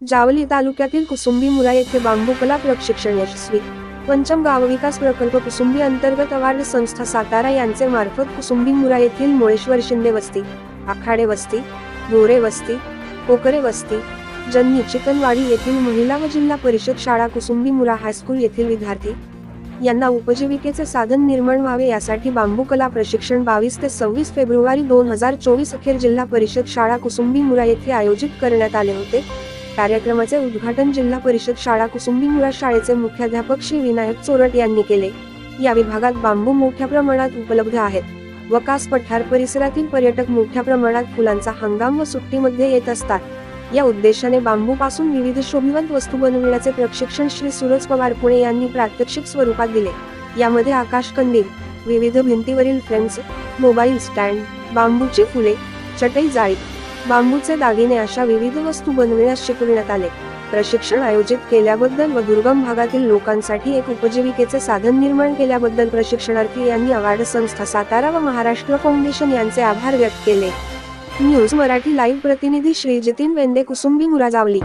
जावली तालुक्यातील कुसुंबीमुरा येथे बांबू कला प्रशिक्षण यशस्वी। पंचम गाव विकास प्रकल्प कुसुंबी अंतर्गत अवार्ड संस्था सातारा यांचे मार्फत कुसुंबीमुरा येथील मुळेश्वर शिंदे वस्ती, आखाडे वस्ती, गोरे वस्ती, कोकरे वस्ती, जन्नी चिकनवाडी येथील महिला व जिल्हा परिषद शाळा कुसुंबीमुरा हायस्कूल येथील विद्यार्थी यांना उपजीविकेचे साधन निर्माण व्हावे यासाठी बांबू कला प्रशिक्षण 22 ते 26 फेब्रुवारी 2024 अखेर जिल्हा परिषद शाळा कुसुंबीमुरा येथे आयोजित करण्यात आले होते। कार्यक्रमाचे उद्घाटन जिल्हा परिषद शाळा कुसुंबीमुरा शाळेचे मुख्याध्यापक श्री विनायक चोरट यांनी केले। या विभागात बांबू मोठ्या प्रमाणात उपलब्ध आहेत व कास पठार परिसरातील पर्यटक मोठ्या प्रमाणात फुलांचा हंगाम व सुट्टीमध्ये येत असतात। या उद्देशाने बांबू पासून विविध शोभिवंत वस्तू बनविण्याचे प्रशिक्षण श्री सूरज पवार पुणे यांनी प्रात्यक्षिक स्वरूपात दिले। यामध्ये आकाश कंदील, विविध भिंतीवरील फ्रेम्स, मोबाईल स्टँड, बांबूची फुले, चटई जाळी, बांबूचे दागिने अशा विविध वस्तू बनविण्यास शिकविण्यात आले। प्रशिक्षण आयोजित केल्याबद्दल व दुर्गम भागातील लोकांसाठी एक उपजीविकेचे साधन निर्माण केल्याबद्दल प्रशिक्षणार्थी यांनी अवार्ड संस्था सातारा व महाराष्ट्र फाउंडेशन यांचे आभार व्यक्त केले। न्यूज मराठी लाईव्ह प्रतिनिधी श्री जितीन वेंदे, कुसुंबीमुरा, जावली।